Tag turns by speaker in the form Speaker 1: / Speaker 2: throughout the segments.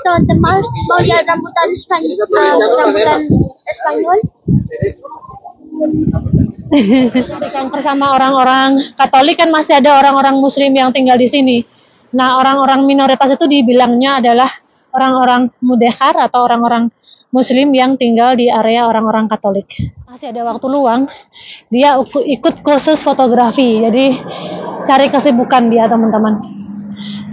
Speaker 1: Teman-teman mau lihat rambutan Spanyol?
Speaker 2: Bersama orang-orang Katolik kan masih ada orang-orang Muslim yang tinggal di sini. Nah, orang-orang minoritas itu dibilangnya adalah orang-orang mudehar atau orang-orang Muslim yang tinggal di area orang-orang Katolik. Masih ada waktu luang, dia ikut kursus fotografi. Jadi cari kesibukan dia, teman-teman.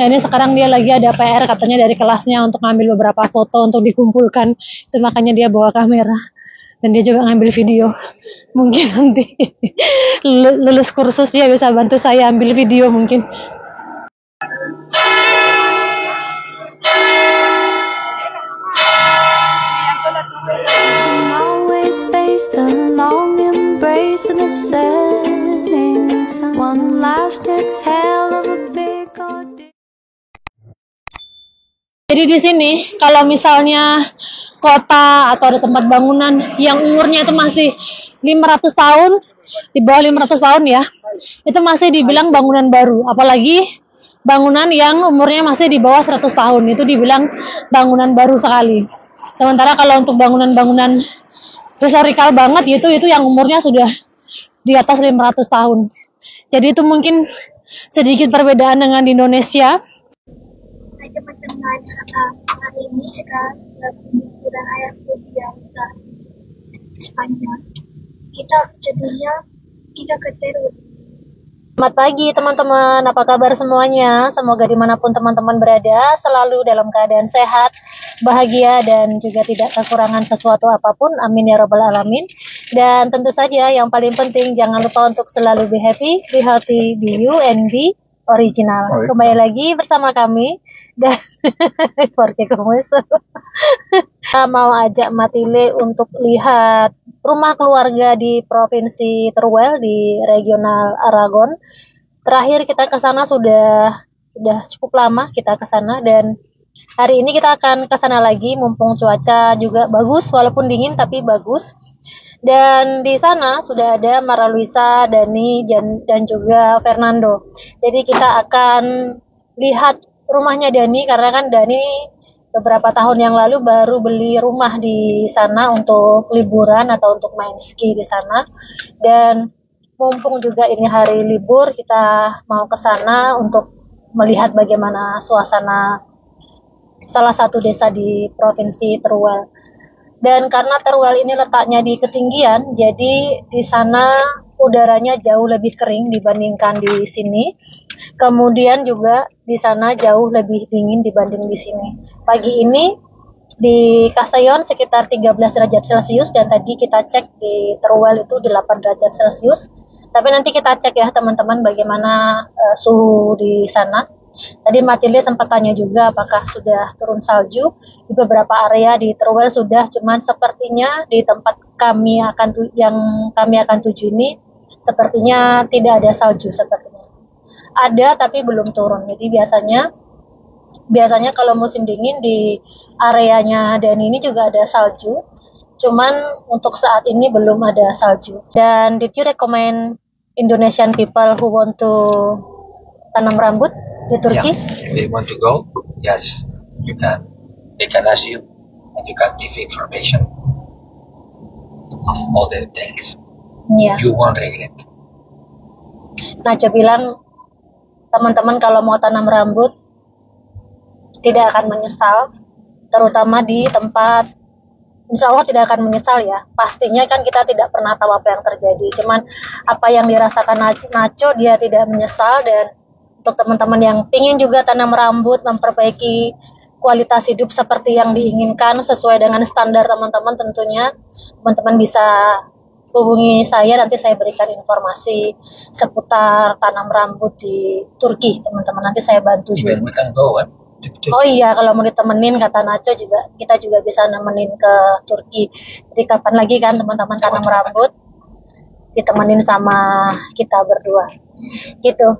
Speaker 2: Nah, ini sekarang dia lagi ada PR katanya dari kelasnya untuk ngambil beberapa foto untuk dikumpulkan. Itu makanya dia bawa kamera. Dan dia juga ngambil video. Mungkin nanti lulus kursus dia bisa bantu saya ambil video mungkin.
Speaker 3: Always face the long embrace of the setting sun. One last exhale of a big ordeal.
Speaker 2: Jadi di sini kalau misalnya kota atau ada tempat bangunan yang umurnya itu masih 500 tahun, di bawah 500 tahun ya, itu masih dibilang bangunan baru. Apalagi bangunan yang umurnya masih di bawah 100 tahun, itu dibilang bangunan baru sekali. Sementara kalau untuk bangunan-bangunan historikal banget itu yang umurnya sudah di atas 500 tahun. Jadi itu mungkin sedikit perbedaan dengan di Indonesia.
Speaker 1: Hai teman-teman, hari ini sekarang liburan air putih yang Spanyol. Kita ke Teruel.
Speaker 2: Selamat pagi teman-teman, apa kabar semuanya? Semoga dimanapun teman-teman berada selalu dalam keadaan sehat, bahagia, dan juga tidak kekurangan sesuatu apapun. Amin ya robbal alamin. Dan tentu saja yang paling penting jangan lupa untuk selalu be happy, be healthy, be you, and be original. Kembali lagi bersama kami dan porque como eso. Kita mau ajak Matile untuk lihat rumah keluarga di Provinsi Teruel di regional Aragon. Terakhir kita ke sana sudah cukup lama kita ke sana, dan hari ini kita akan ke sana lagi mumpung cuaca juga bagus walaupun dingin tapi bagus. Dan di sana sudah ada Mara Luisa, Dani, dan juga Fernando. Jadi kita akan lihat rumahnya Dani, karena kan Dani beberapa tahun yang lalu baru beli rumah di sana untuk liburan atau untuk main ski di sana. Dan mumpung juga ini hari libur, kita mau ke sana untuk melihat bagaimana suasana salah satu desa di Provinsi Teruel. Dan karena Teruel ini letaknya di ketinggian, jadi di sana udaranya jauh lebih kering dibandingkan di sini. Kemudian juga di sana jauh lebih dingin dibanding di sini. Pagi ini di Castellón sekitar 13 derajat Celcius, dan tadi kita cek di Teruel itu 8 derajat Celcius. Tapi nanti kita cek ya teman-teman bagaimana suhu di sana. Tadi Matilde sempat tanya juga apakah sudah turun salju. Di beberapa area di Teruel sudah, cuman sepertinya di tempat yang kami akan tuju ini sepertinya tidak ada salju sepertinya. Ada tapi belum turun. Jadi biasanya kalau musim dingin di areanya Dani ini juga ada salju. Cuman untuk saat ini belum ada salju. Dan did you recommend Indonesian people who want to tanam rambut di Turki?
Speaker 4: Yeah, if they want to go, yes, you can. They can ask you, and you can give information of all the things.
Speaker 2: Yeah.
Speaker 4: You won't regret.
Speaker 2: Nacho bilang teman-teman kalau mau tanam rambut tidak akan menyesal, terutama di tempat, insya Allah tidak akan menyesal ya. Pastinya kan kita tidak pernah tahu apa yang terjadi, cuman apa yang dirasakan Nacho dia tidak menyesal. Dan untuk teman-teman yang ingin juga tanam rambut, memperbaiki kualitas hidup seperti yang diinginkan sesuai dengan standar teman-teman, tentunya teman-teman bisa hubungi saya, nanti saya berikan informasi seputar tanam rambut di Turki teman-teman, nanti saya bantu juga.
Speaker 4: Even we can go,
Speaker 2: Oh iya, kalau mau ditemenin kata Nacho juga, kita juga bisa nemenin ke Turki. Jadi kapan lagi kan teman-teman tanam rambut, ditemenin sama kita berdua gitu.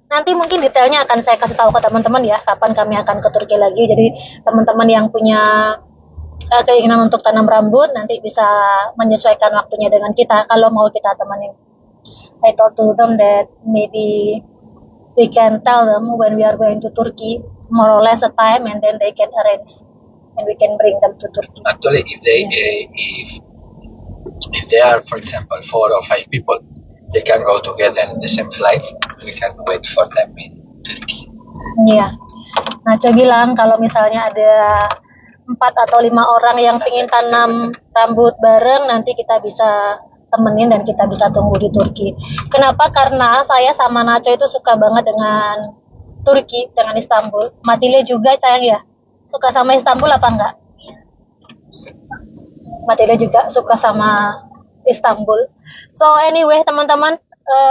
Speaker 2: Nanti mungkin detailnya akan saya kasih tahu ke teman-teman ya, kapan kami akan ke Turki lagi. Jadi teman-teman yang punya keinginan untuk tanam rambut nanti bisa menyesuaikan waktunya dengan kita kalau mau kita temenin. I told to them that maybe we can tell them when we are going to Turkey, more or less a time, and then they can arrange, and we can bring them to Turkey.
Speaker 4: Actually, if they are, for example, 4 or 5 people, they can go together in the same flight. We can wait for them in Turkey.
Speaker 2: Iya. Nacho bilang kalau misalnya ada 4 atau 5 orang yang pingin tanam rambut bareng, nanti kita bisa temenin dan kita bisa tunggu di Turki. Kenapa? Karena saya sama Nacho itu suka banget dengan Turki, dengan Istanbul. Matilda juga, sayang ya? Suka sama Istanbul apa enggak? Matilda juga suka sama Istanbul. So anyway, teman-teman,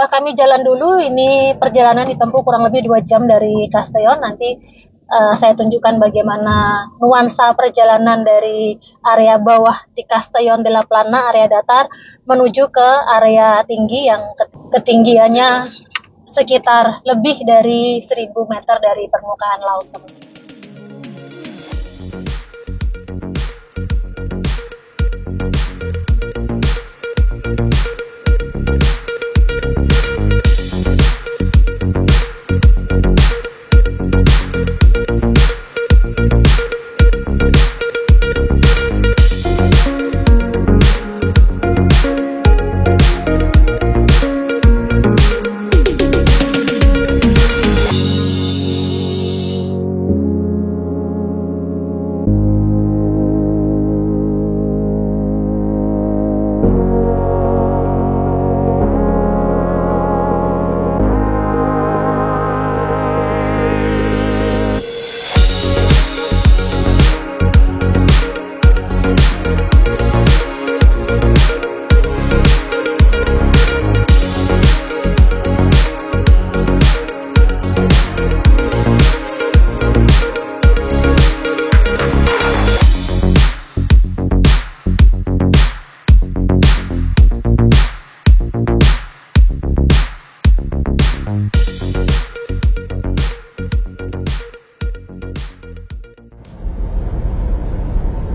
Speaker 2: kami jalan dulu. Ini perjalanan ditempuh kurang lebih 2 jam dari Castellón. Nanti saya tunjukkan bagaimana nuansa perjalanan dari area bawah di Castellón de la Plana, area datar, menuju ke area tinggi yang ketinggiannya sekitar lebih dari 1000 meter dari permukaan laut, teman-teman.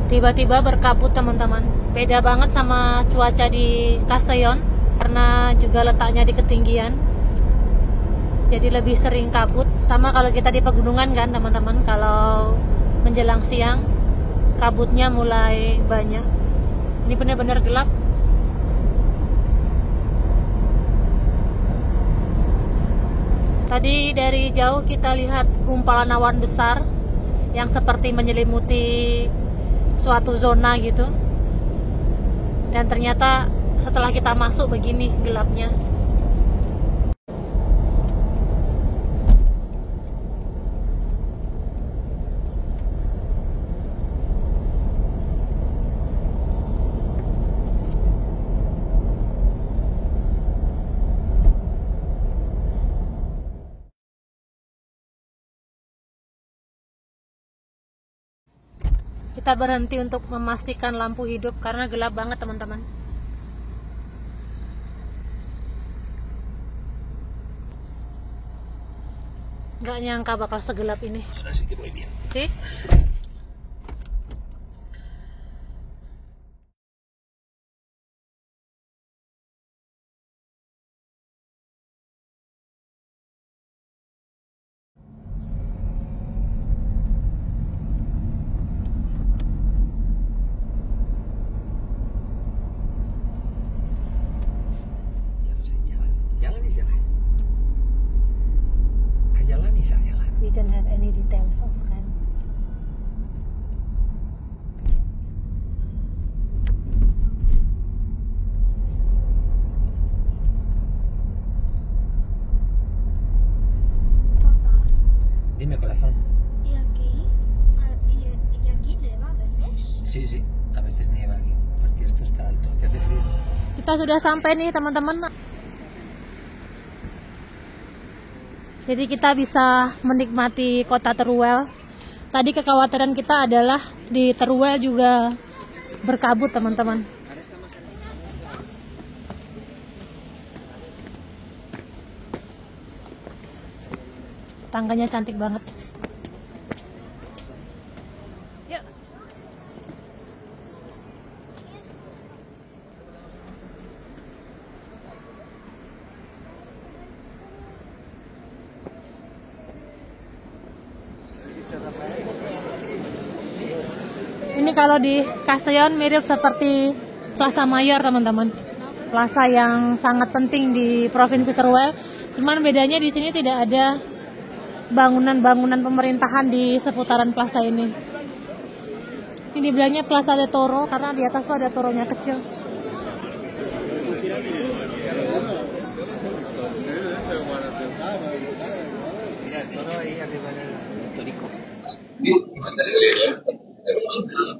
Speaker 2: Tiba-tiba berkabut, teman-teman. Beda banget sama cuaca di Castellón karena juga letaknya di ketinggian. Jadi lebih sering kabut. Sama kalau kita di pegunungan kan, teman-teman. Kalau menjelang siang kabutnya mulai banyak. Ini benar-benar gelap. Tadi dari jauh kita lihat gumpalan awan besar yang seperti menyelimuti suatu zona gitu, dan ternyata setelah kita masuk begini gelapnya. Kita berhenti untuk memastikan lampu hidup karena gelap banget, teman-teman. Gak nyangka bakal segelap ini. Sih? We don't have any details of them.
Speaker 4: Dime, corazón.
Speaker 1: ¿Y aquí neva a veces?
Speaker 4: Sí, sí, a veces nieva aquí, porque esto está alto, que hace frío.
Speaker 2: Kita sudah sampai nih, teman-teman. Jadi kita bisa menikmati kota Teruel. Tadi kekhawatiran kita adalah di Teruel juga berkabut, teman-teman. Tangganya cantik banget. Yuk. kalau di Castellón mirip seperti Plaza Mayor teman-teman, plaza yang sangat penting di Provinsi Teruel. Cuman bedanya di sini tidak ada bangunan-bangunan pemerintahan di seputaran plaza ini. Ini bilangnya Plaza de Toro karena di atas tuh ada toronya kecil.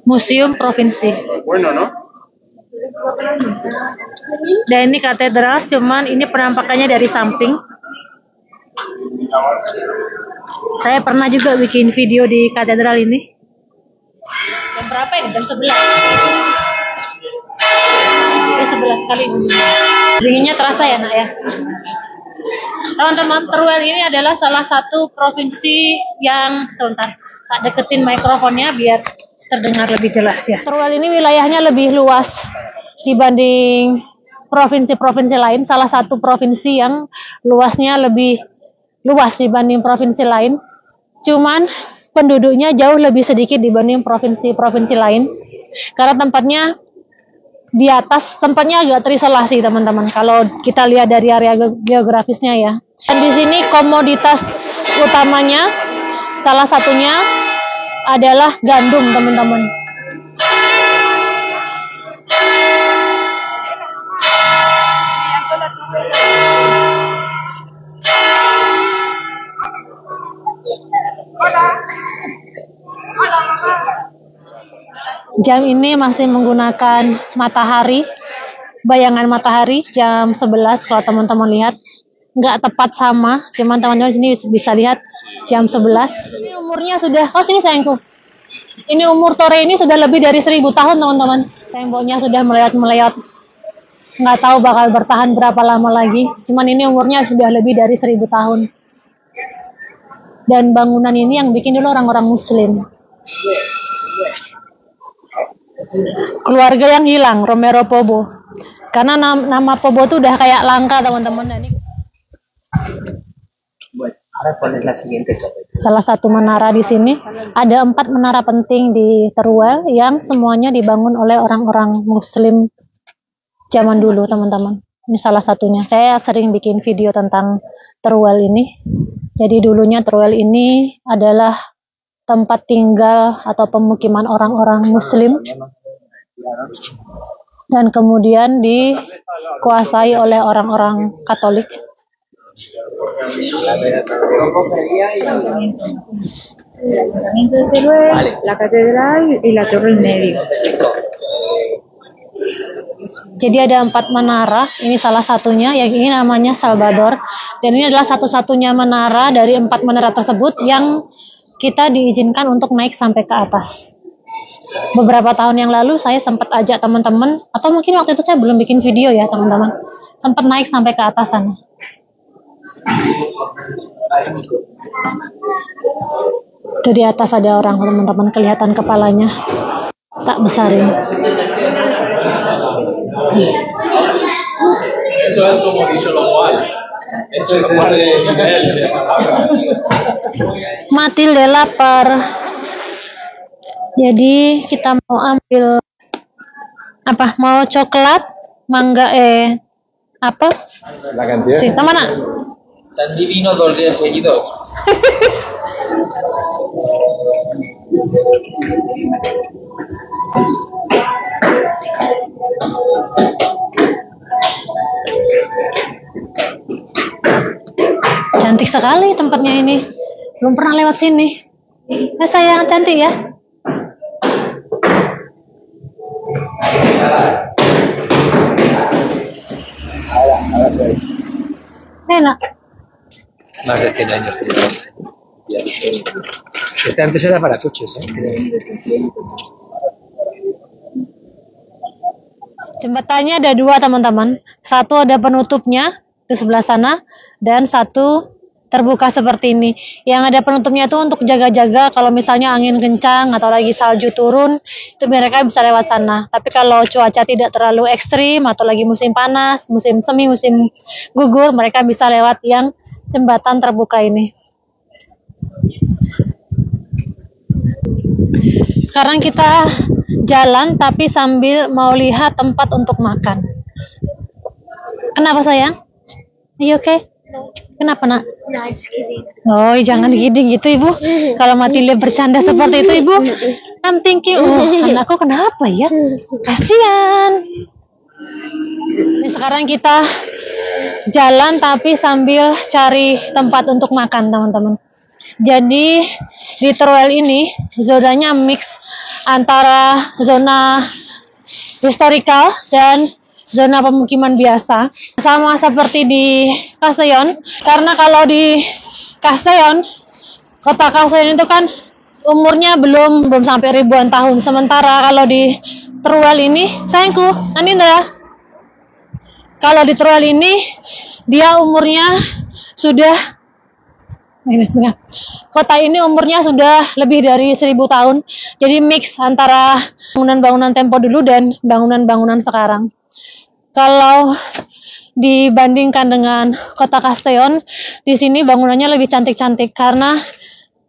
Speaker 2: Museum Provinsi.
Speaker 5: Bueno, ¿no?
Speaker 2: Dan ini katedral, cuman ini penampakannya dari samping. Saya pernah juga bikin video di katedral ini. Jam berapa ini? Jam 11. Ya 11 kali. Dinginnya terasa ya nak ya. Teman-teman, Teruel ini adalah salah satu provinsi yang sebentar, tak deketin mikrofonnya biar terdengar lebih jelas ya. Teruel ini wilayahnya lebih luas dibanding provinsi-provinsi lain. Salah satu provinsi yang luasnya lebih luas dibanding provinsi lain. Cuman penduduknya jauh lebih sedikit dibanding provinsi-provinsi lain. Karena tempatnya di atas, tempatnya agak terisolasi teman-teman. Kalau kita lihat dari area geografisnya ya. Dan di sini komoditas utamanya salah satunya adalah gandum teman-teman. Jam ini masih menggunakan matahari, bayangan matahari jam 11 kalau teman-teman lihat. Nggak tepat sama, cuman teman-teman sini bisa lihat jam 11. Ini umurnya sudah, oh sini sayangku. Ini umur tore ini sudah lebih dari 1000 tahun teman-teman. Temboknya sudah melewat-melewat. Nggak tahu bakal bertahan berapa lama lagi. Cuman ini umurnya sudah lebih dari 1000 tahun. Dan bangunan ini yang bikin dulu orang-orang Muslim. Keluarga yang hilang, Romero Pobo. Karena nama Pobo itu udah kayak langka teman-teman. Ini salah satu menara di sini. Ada 4 menara penting di Teruel yang semuanya dibangun oleh orang-orang Muslim zaman dulu teman-teman. Ini salah satunya. Saya sering bikin video tentang Teruel ini. Jadi dulunya Teruel ini adalah tempat tinggal atau pemukiman orang-orang Muslim dan kemudian dikuasai oleh orang-orang Katolik.
Speaker 6: La catedral y la torre en medio.
Speaker 2: Jadi ada 4 menara, ini salah satunya, yang ini namanya Salvador, dan ini adalah satu-satunya menara dari 4 menara tersebut yang kita diizinkan untuk naik sampai ke atas. Beberapa tahun yang lalu saya sempat ajak teman-teman, atau mungkin waktu itu saya belum bikin video ya teman-teman, sempat naik sampai ke atas sana. Itu di atas ada orang teman-teman, kelihatan kepalanya, tak besarin.
Speaker 5: Eso es como dicho lo cual. Eso es ese nivel de palabra.
Speaker 2: Matilde lapar. Jadi kita mau ambil apa? Mau coklat, mangga apa?
Speaker 5: La cantidad.
Speaker 2: Sí, mana?
Speaker 4: Tan divino 2 días seguidos.
Speaker 2: Cantik sekali tempatnya ini. Belum pernah lewat sini. Sayang, cantik ya. Enak.
Speaker 4: Más de 100 años. Este antes era para coches,
Speaker 2: Jembatannya ada 2 teman-teman. Satu ada penutupnya di sebelah sana dan satu terbuka seperti ini. Yang ada penutupnya itu untuk jaga-jaga kalau misalnya angin kencang atau lagi salju turun, itu mereka bisa lewat sana. Tapi kalau cuaca tidak terlalu ekstrim atau lagi musim panas, musim semi, musim gugur, mereka bisa lewat yang jembatan terbuka ini. Sekarang kita jalan tapi sambil mau lihat tempat untuk makan. Kenapa sayang? Are you okay? Kenapa nak?
Speaker 1: Nice kidding.
Speaker 2: Oh, jangan kidding gitu ibu. Kalau Matilda bercanda seperti itu ibu, I'm thinking, oh anakku kenapa ya? Kasihan. Ini sekarang kita jalan tapi sambil cari tempat untuk makan teman-teman. Jadi di Teruel ini zonanya mix antara zona historical dan zona pemukiman biasa, sama seperti di Castellón. Karena kalau di Castellón, kota Castellón itu kan umurnya belum sampai ribuan tahun. Sementara kalau di Teruel ini, sayangku, Aninda, kalau di Teruel ini dia umurnya sudah kota ini umurnya sudah lebih dari 1000 tahun. Jadi mix antara bangunan-bangunan tempo dulu dan bangunan-bangunan sekarang. Kalau dibandingkan dengan kota Castellón, di sini bangunannya lebih cantik-cantik. Karena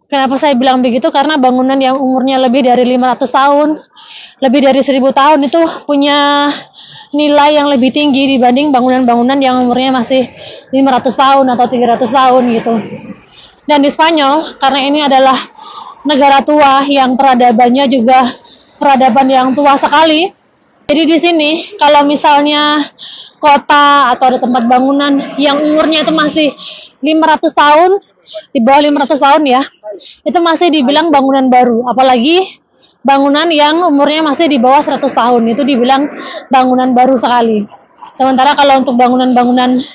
Speaker 2: kenapa saya bilang begitu? Karena bangunan yang umurnya lebih dari 500 tahun, lebih dari 1000 tahun itu punya nilai yang lebih tinggi dibanding bangunan-bangunan yang umurnya masih 500 tahun atau 300 tahun gitu. Dan di Spanyol, karena ini adalah negara tua yang peradabannya juga peradaban yang tua sekali. Jadi di sini kalau misalnya kota atau ada tempat bangunan yang umurnya itu masih 500 tahun, di bawah 500 tahun ya, itu masih dibilang bangunan baru. Apalagi bangunan yang umurnya masih di bawah 100 tahun, itu dibilang bangunan baru sekali. Sementara kalau untuk bangunan-bangunan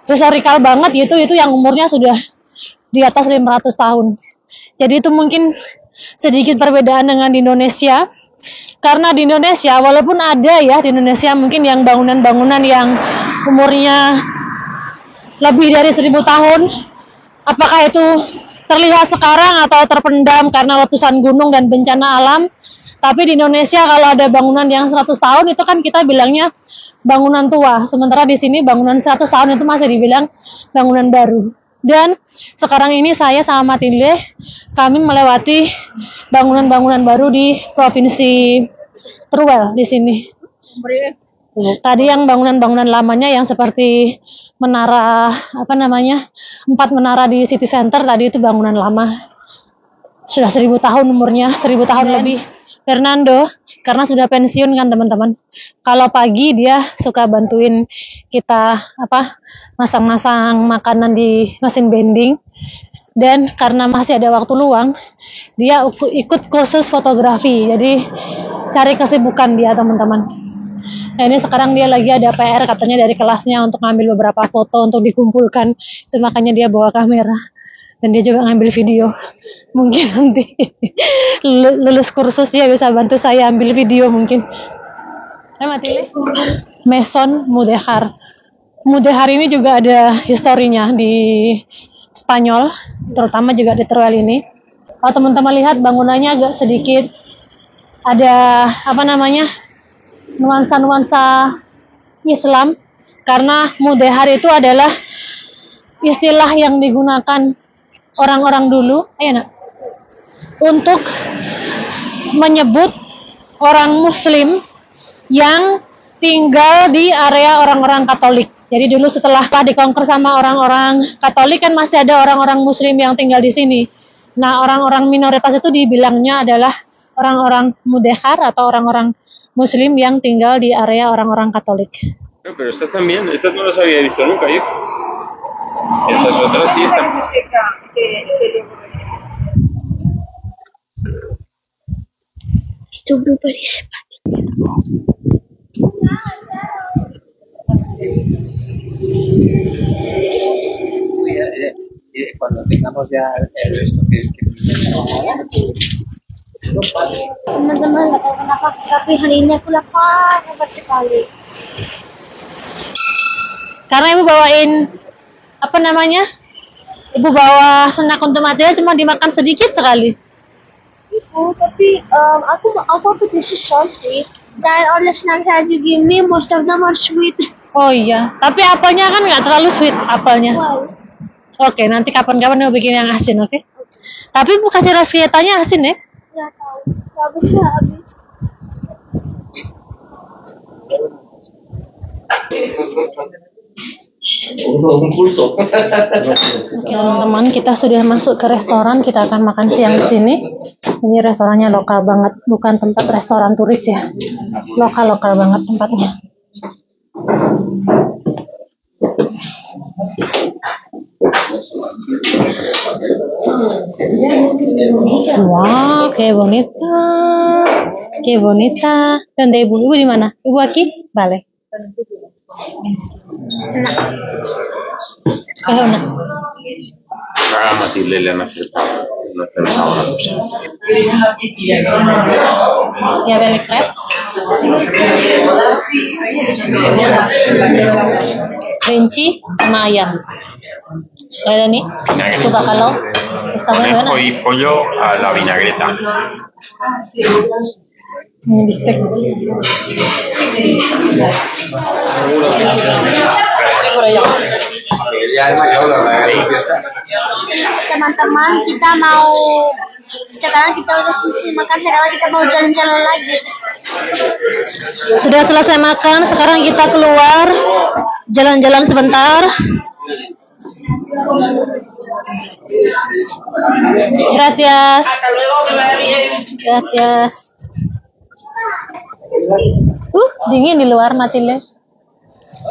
Speaker 2: historical banget itu yang umurnya sudah di atas 500 tahun. Jadi itu mungkin sedikit perbedaan dengan di Indonesia. Karena di Indonesia, walaupun ada ya di Indonesia mungkin yang bangunan-bangunan yang umurnya lebih dari 1000 tahun, apakah itu terlihat sekarang atau terpendam karena letusan gunung dan bencana alam. Tapi di Indonesia kalau ada bangunan yang 100 tahun itu kan kita bilangnya bangunan tua. Sementara di sini bangunan 100 tahun itu masih dibilang bangunan baru. Dan sekarang ini saya sama Matilde, kami melewati bangunan-bangunan baru di provinsi Teruel di sini. Tadi yang bangunan-bangunan lamanya yang seperti menara 4 menara di City Center, tadi itu bangunan lama. Sudah 1000 tahun umurnya, 1000 tahun lebih. Fernando, karena sudah pensiun kan teman-teman. Kalau pagi dia suka bantuin kita masang-masang makanan di mesin bending. Dan karena masih ada waktu luang, dia ikut kursus fotografi. Jadi cari kesibukan dia teman-teman. Nah ini sekarang dia lagi ada PR katanya dari kelasnya untuk ngambil beberapa foto untuk dikumpulkan. Itu makanya dia bawa kamera. Dan dia juga ngambil video. Mungkin nanti lulus kursus dia bisa bantu saya ambil video mungkin. Matilde? Maison Mudéjar. Mudéjar ini juga ada historinya di Spanyol, terutama juga di Teruel ini. Kalau teman-teman lihat bangunannya agak sedikit ada nuansa-nuansa Islam, karena Mudéjar itu adalah istilah yang digunakan orang-orang dulu, untuk menyebut orang Muslim yang tinggal di area orang-orang Katolik. Jadi dulu setelah dikonquer sama orang-orang Katolik kan masih ada orang-orang Muslim yang tinggal di sini. Nah, orang-orang minoritas itu dibilangnya adalah orang-orang Mudéjar atau orang-orang Muslim yang tinggal di area orang-orang Katolik.
Speaker 5: No, pero estas también, estas no las había visto nunca yo. Estas otras sí están.
Speaker 1: Itu blueberry cepat.
Speaker 4: Cuando tengamos ya esto que
Speaker 1: Teman-teman nggak tahu kenapa, tapi hari ini aku lapar sekali.
Speaker 2: Karena ibu bawain ibu bawa snack untuk Matilda, cuma dimakan sedikit sekali.
Speaker 1: Ibu, tapi aku pakai salty. Dan all the snacks that you give me, most of them are sweet.
Speaker 2: Oh iya, tapi apelnya kan nggak terlalu sweet apelnya.
Speaker 1: Wow.
Speaker 2: Oke, nanti kapan-kapan ibu bikin yang asin, oke? Tapi bu kasih rasketanya asin ya?
Speaker 1: Nggak tahu, nggak bisa habis.
Speaker 2: Oke teman-teman, kita sudah masuk ke restoran. Kita akan makan siang di sini. Ini restorannya lokal banget, bukan tempat restoran turis ya. Lokal banget tempatnya. Wow, qué bonita. Qué bonita. ¿Dónde ibu? Ibu di mana? Ibu aquí? Vale. Una.
Speaker 5: A Matilde le han acertado. Le han acertado una cosa.
Speaker 2: Ya ver el crepe. Crunchy sama ayam. Ada nih. Itu bacalao. Está muy buena.
Speaker 5: Conejo y pollo a la vinagreta.
Speaker 2: Ini bistec.
Speaker 1: Teman-teman, kita mau sekarang kita udah selesai makan, sekarang kita mau jalan-jalan lagi.
Speaker 2: Sudah selesai makan, sekarang kita keluar jalan-jalan sebentar. Gracias. Gracias. Dingin di luar, Matilde.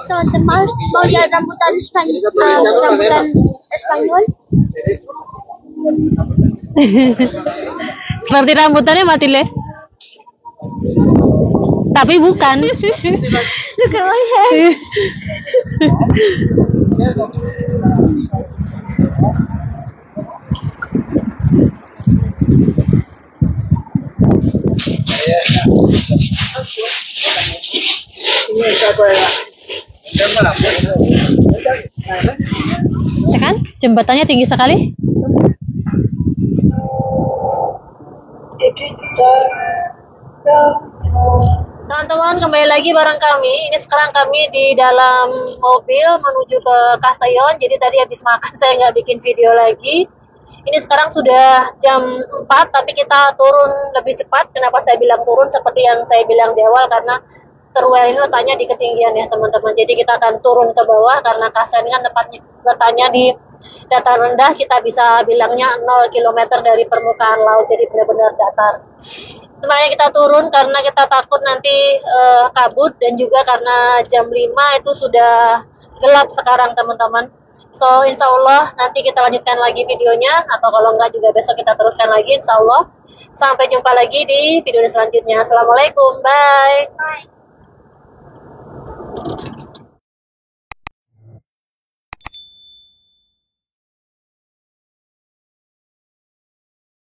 Speaker 1: Teman-teman, mau jalan rambutan Spanyol.
Speaker 2: Seperti rambutannya Matilde. Tapi bukan.
Speaker 1: Look at my hair.
Speaker 2: Ya kan? Jembatannya tinggi sekali. Teman-teman, kembali lagi bareng kami. Ini sekarang kami di dalam mobil menuju ke Castellón. Jadi tadi habis makan saya nggak bikin video lagi. Ini sekarang sudah jam 4, tapi kita turun lebih cepat. Kenapa saya bilang turun? Seperti yang saya bilang di awal, karena Teruel ini letaknya di ketinggian ya teman-teman. Jadi kita akan turun ke bawah karena Castellón kan letaknya di dataran rendah. Kita bisa bilangnya 0 km dari permukaan laut. Jadi benar-benar datar. Makanya kita turun karena kita takut nanti kabut, dan juga karena jam 5 itu sudah gelap sekarang teman-teman. So insya Allah nanti kita lanjutkan lagi videonya, atau kalau enggak juga besok kita teruskan lagi insya Allah. Sampai jumpa lagi di video selanjutnya. Assalamualaikum, bye.